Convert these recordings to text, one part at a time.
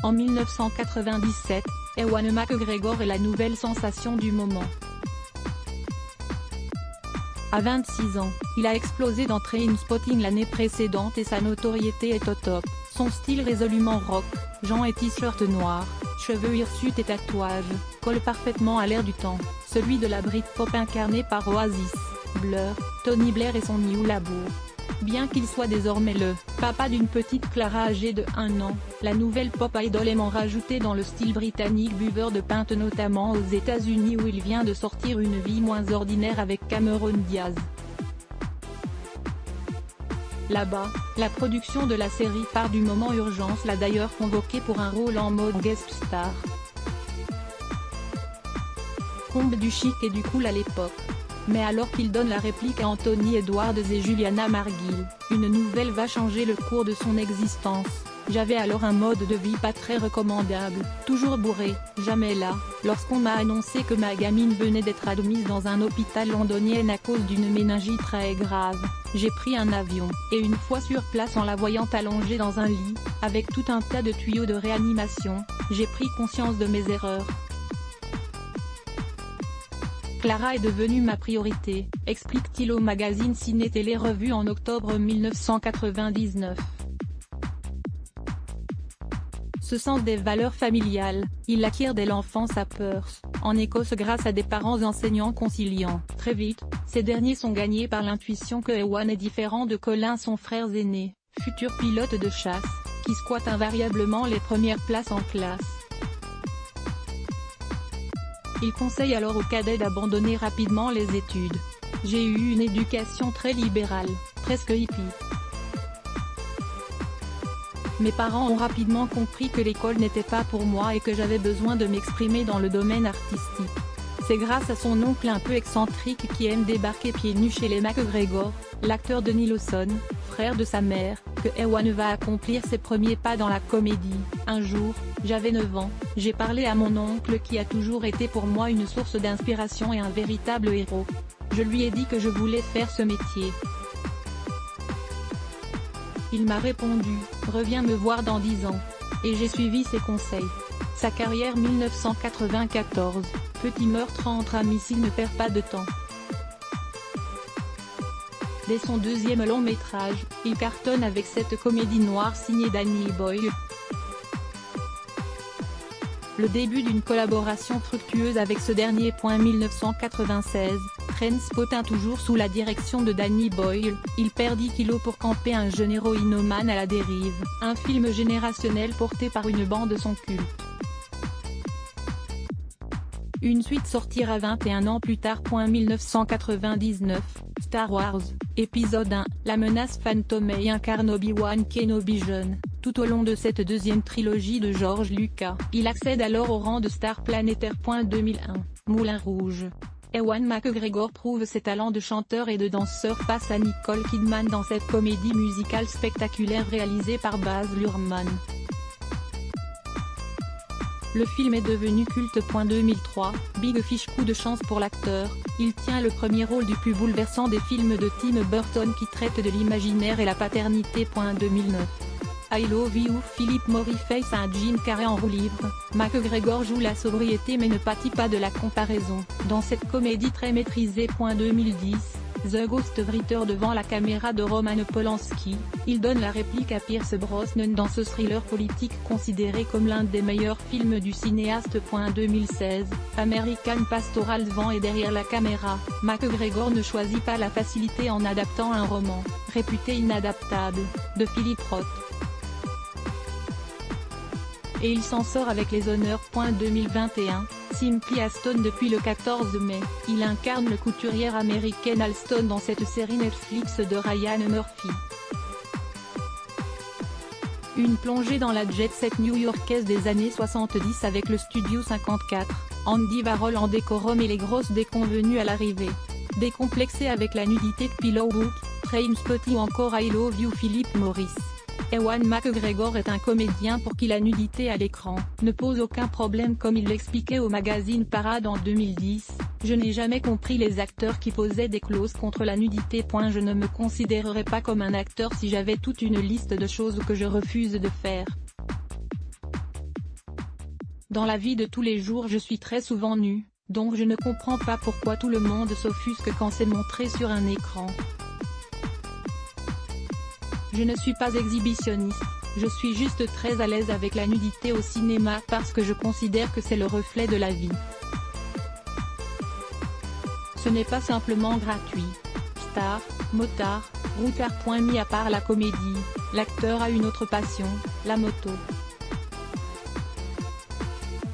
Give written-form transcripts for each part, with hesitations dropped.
En 1997, Ewan McGregor est la nouvelle sensation du moment. À 26 ans, il a explosé dans Trainspotting l'année précédente et sa notoriété est au top. Son style résolument rock, jean et t-shirt noir, cheveux hirsutes et tatouages, colle parfaitement à l'air du temps, celui de la Britpop incarnée par Oasis, Blur, Tony Blair et son New Labour. Bien qu'il soit désormais le papa d'une petite Clara âgée de 1 an, la nouvelle pop idol aime en rajouter dans le style britannique, buveur de pinte notamment aux États-Unis où il vient de sortir Une vie moins ordinaire avec Cameron Diaz. Là-bas, la production de la série phare du moment Urgence l'a d'ailleurs convoqué pour un rôle en mode guest star. Comble du chic et du cool à l'époque. Mais alors qu'il donne la réplique à Anthony Edwards et Juliana Marguil, une nouvelle va changer le cours de son existence. J'avais alors un mode de vie pas très recommandable, toujours bourré, jamais là. Lorsqu'on m'a annoncé que ma gamine venait d'être admise dans un hôpital londonien à cause d'une méningite très grave, j'ai pris un avion, et une fois sur place en la voyant allongée dans un lit, avec tout un tas de tuyaux de réanimation, j'ai pris conscience de mes erreurs. Clara est devenue ma priorité, explique-t-il au magazine Ciné Télé Revue en octobre 1999. Ce sont des valeurs familiales, il l'acquiert dès l'enfance à Perth, en Écosse grâce à des parents enseignants conciliants. Très vite, ces derniers sont gagnés par l'intuition que Ewan est différent de Colin son frère aîné, futur pilote de chasse, qui squatte invariablement les premières places en classe. Il conseille alors aux cadets d'abandonner rapidement les études. J'ai eu une éducation très libérale, presque hippie. Mes parents ont rapidement compris que l'école n'était pas pour moi et que j'avais besoin de m'exprimer dans le domaine artistique. C'est grâce à son oncle un peu excentrique qui aime débarquer pieds nus chez les McGregor, l'acteur Denis Lawson, frère de sa mère, que Ewan va accomplir ses premiers pas dans la comédie. Un jour, j'avais 9 ans, j'ai parlé à mon oncle qui a toujours été pour moi une source d'inspiration et un véritable héros. Je lui ai dit que je voulais faire ce métier. Il m'a répondu, reviens me voir dans 10 ans. Et j'ai suivi ses conseils. Sa carrière 1994, petit meurtre entre amis, s'il ne perd pas de temps. Dès son deuxième long métrage, il cartonne avec cette comédie noire signée Danny Boyle. Le début d'une collaboration fructueuse avec ce dernier. 1996, Trainspotting toujours sous la direction de Danny Boyle, il perd 10 kilos pour camper un jeune héroïnomane à la dérive, un film générationnel porté par une bande son culte. Une suite sortira 21 ans plus tard. 1999, Star Wars, épisode 1, la menace Phantom y incarne Obi-Wan Kenobi jeune. Tout au long de cette deuxième trilogie de George Lucas, il accède alors au rang de star planétaire. 2001, Moulin Rouge. Ewan McGregor prouve ses talents de chanteur et de danseur face à Nicole Kidman dans cette comédie musicale spectaculaire réalisée par Baz Luhrmann. Le film est devenu culte. 2003, Big Fish, coup de chance pour l'acteur, il tient le premier rôle du plus bouleversant des films de Tim Burton qui traite de l'imaginaire et la paternité. 2009. I Love You, Philip Morris face à un Jim Carrey en roue libre, McGregor joue la sobriété mais ne pâtit pas de la comparaison, dans cette comédie très maîtrisée. 2010, The Ghostwriter devant la caméra de Roman Polanski, il donne la réplique à Pierce Brosnan dans ce thriller politique considéré comme l'un des meilleurs films du cinéaste. 2016, American Pastoral devant et derrière la caméra, McGregor ne choisit pas la facilité en adaptant un roman, réputé inadaptable, de Philip Roth. Et il s'en sort avec les honneurs. 2021, Simply Alston. Depuis le 14 mai, il incarne le couturière américaine Alston dans cette série Netflix de Ryan Murphy. Une plongée dans la jet-set new-yorkaise des années 70 avec le Studio 54, Andy Warhol en décorum et les grosses déconvenues à l'arrivée. Décomplexé avec la nudité, Pillow Book, Trainspotting ou encore I Love You, Philip Morris. Ewan McGregor est un comédien pour qui la nudité à l'écran ne pose aucun problème, comme il l'expliquait au magazine Parade en 2010. Je n'ai jamais compris les acteurs qui posaient des clauses contre la nudité. Je ne me considérerais pas comme un acteur si j'avais toute une liste de choses que je refuse de faire. Dans la vie de tous les jours je suis très souvent nue, donc je ne comprends pas pourquoi tout le monde s'offusque quand c'est montré sur un écran. Je ne suis pas exhibitionniste, je suis juste très à l'aise avec la nudité au cinéma parce que je considère que c'est le reflet de la vie. Ce n'est pas simplement gratuit. Star, motard, routard. Mis à part la comédie, l'acteur a une autre passion, la moto.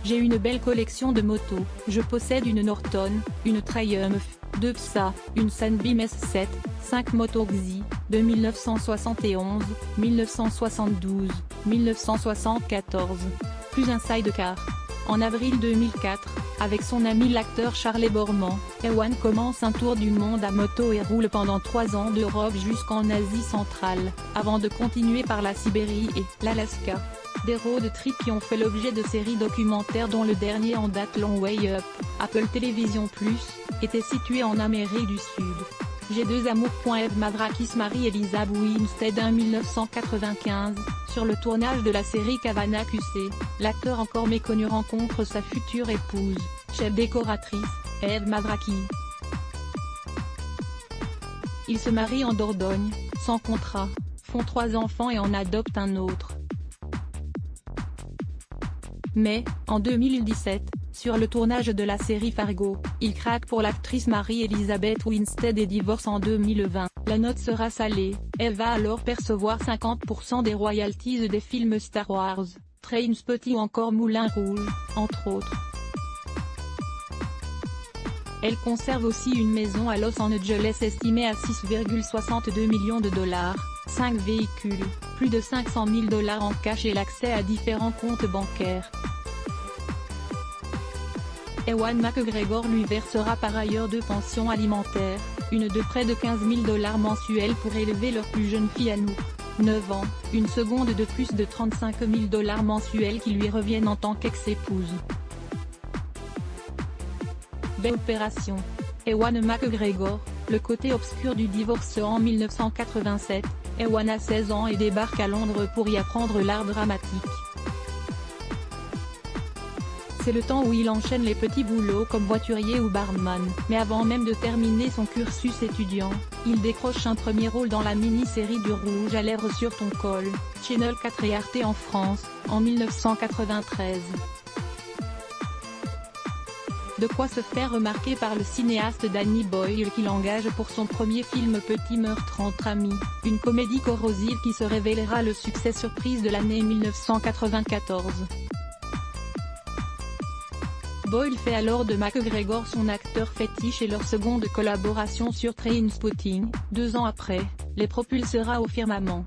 J'ai une belle collection de motos, je possède une Norton, une Triumph, 2 PSA, une Sunbeam S7, 5 Moto Guzzi, de 1971, 1972, 1974. Plus un sidecar. En avril 2004, avec son ami l'acteur Charles Boorman, Ewan commence un tour du monde à moto et roule pendant 3 ans d'Europe jusqu'en Asie centrale, avant de continuer par la Sibérie et l'Alaska. Des road trips qui ont fait l'objet de séries documentaires dont le dernier en date Long Way Up, Apple Television+, était situé en Amérique du Sud. J'ai deux amours. Eve Mavrakis Mary-Elisa Winstead 1995, sur le tournage de la série Cavana QC, l'acteur encore méconnu rencontre sa future épouse, chef décoratrice, Eve Mavrakis. Ils se marient en Dordogne, sans contrat, font 3 enfants et en adoptent un autre. Mais, en 2017, sur le tournage de la série Fargo, il craque pour l'actrice Mary-Elizabeth Winstead et divorce en 2020. La note sera salée, elle va alors percevoir 50% des royalties des films Star Wars, Trainspotting ou encore Moulin Rouge, entre autres. Elle conserve aussi une maison à Los Angeles estimée à 6,62 millions de dollars, 5 véhicules, plus de 500 000 $ en cash et l'accès à différents comptes bancaires. Ewan McGregor lui versera par ailleurs 2 pensions alimentaires, une de près de 15 000 $ mensuels pour élever leur plus jeune fille Anouk, 9 ans, une seconde de plus de 35 000 $ mensuels qui lui reviennent en tant qu'ex-épouse. Belle opération. Ewan McGregor, le côté obscur du divorce. En 1987, Ewan a 16 ans et débarque à Londres pour y apprendre l'art dramatique. C'est le temps où il enchaîne les petits boulots comme voiturier ou barman, mais avant même de terminer son cursus étudiant, il décroche un premier rôle dans la mini-série du Rouge à lèvres sur ton col, Channel 4 et Arte en France, en 1993. De quoi se faire remarquer par le cinéaste Danny Boyle qui l'engage pour son premier film Petit meurtre entre amis, une comédie corrosive qui se révélera le succès surprise de l'année 1994. Boyle fait alors de McGregor son acteur fétiche et leur seconde collaboration sur Trainspotting, 2 ans après, les propulsera au firmament.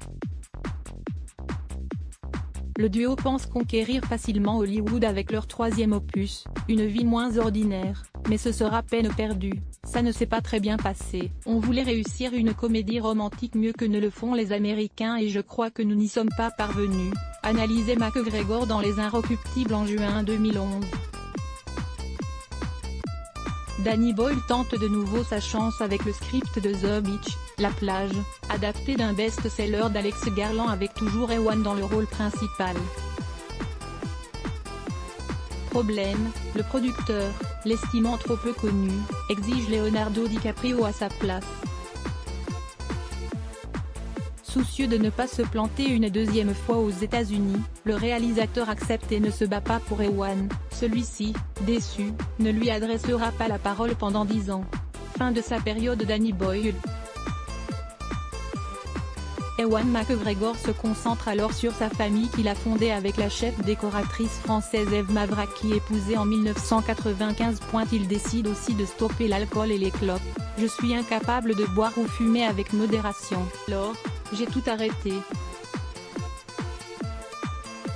Le duo pense conquérir facilement Hollywood avec leur 3e opus, Une vie moins ordinaire, mais ce sera peine perdue, ça ne s'est pas très bien passé. On voulait réussir une comédie romantique mieux que ne le font les Américains et je crois que nous n'y sommes pas parvenus, analysait McGregor dans Les Inrecuptibles en juin 2011. Danny Boyle tente de nouveau sa chance avec le script de The Beach, La plage, adapté d'un best-seller d'Alex Garland avec toujours Ewan dans le rôle principal. Problème, le producteur, l'estimant trop peu connu, exige Leonardo DiCaprio à sa place. Soucieux de ne pas se planter une 2e fois aux États-Unis, le réalisateur accepte et ne se bat pas pour Ewan, celui-ci, déçu, ne lui adressera pas la parole pendant 10 ans. Fin de sa période Danny Boyle. Ewan McGregor se concentre alors sur sa famille qu'il a fondée avec la chef décoratrice française Eve Mavrakis épousée en 1995. Il décide aussi de stopper l'alcool et les clopes. Je suis incapable de boire ou fumer avec modération. Alors, j'ai tout arrêté.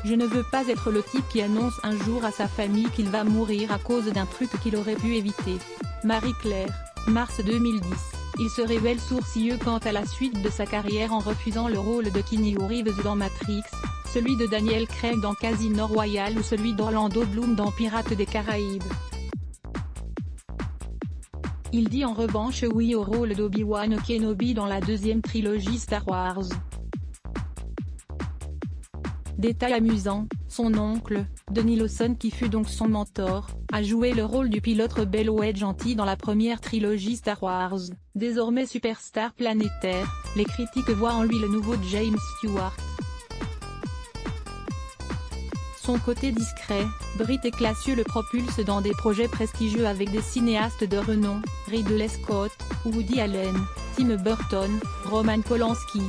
Je ne veux pas être le type qui annonce un jour à sa famille qu'il va mourir à cause d'un truc qu'il aurait pu éviter. Marie-Claire, mars 2010. Il se révèle sourcilleux quant à la suite de sa carrière en refusant le rôle de Keanu Reeves dans Matrix, celui de Daniel Craig dans Casino Royale ou celui d'Orlando Bloom dans Pirates des Caraïbes. Il dit en revanche oui au rôle d'Obi-Wan Kenobi dans la 2e trilogie Star Wars. Détail amusant, son oncle, Denis Lawson qui fut donc son mentor, a joué le rôle du pilote rebelle Wedge gentil dans la première trilogie Star Wars. Désormais superstar planétaire, les critiques voient en lui le nouveau James Stewart. Son côté discret, brit et classieux le propulse dans des projets prestigieux avec des cinéastes de renom, Ridley Scott, Woody Allen, Tim Burton, Roman Polanski.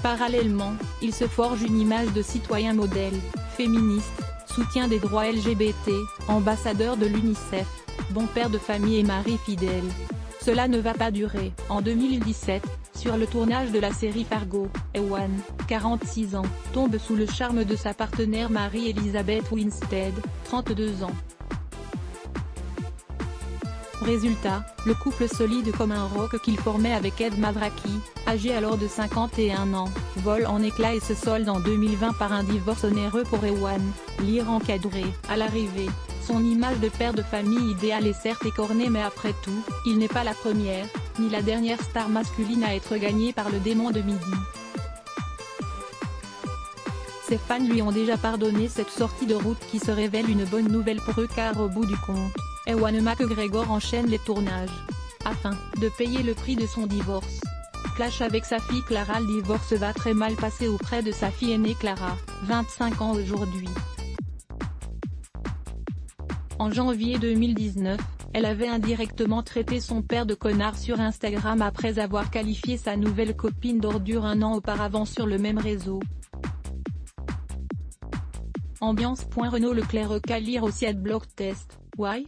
Parallèlement, il se forge une image de citoyen modèle, féministe, soutien des droits LGBT, ambassadeur de l'UNICEF, bon père de famille et mari fidèle. Cela ne va pas durer. En 2017, sur le tournage de la série Fargo, Ewan, 46 ans, tombe sous le charme de sa partenaire Mary-Elizabeth Winstead, 32 ans. Résultat, le couple solide comme un roc qu'il formait avec Ed Mavraki, âgé alors de 51 ans, vole en éclats et se solde en 2020 par un divorce onéreux pour Ewan, lire encadré. À l'arrivée, son image de père de famille idéal est certes écornée mais après tout, il n'est pas la première, ni la dernière star masculine à être gagnée par le démon de midi. Ses fans lui ont déjà pardonné cette sortie de route qui se révèle une bonne nouvelle pour eux car au bout du compte, Ewan McGregor enchaîne les tournages. Afin de payer le prix de son divorce. Clash avec sa fille Clara. Le divorce va très mal passer auprès de sa fille aînée Clara, 25 ans aujourd'hui. En janvier 2019, elle avait indirectement traité son père de connard sur Instagram après avoir qualifié sa nouvelle copine d'ordure un an auparavant sur le même réseau. Ambiance. Renaud Leclerc à lire aussi Adblock Test, why?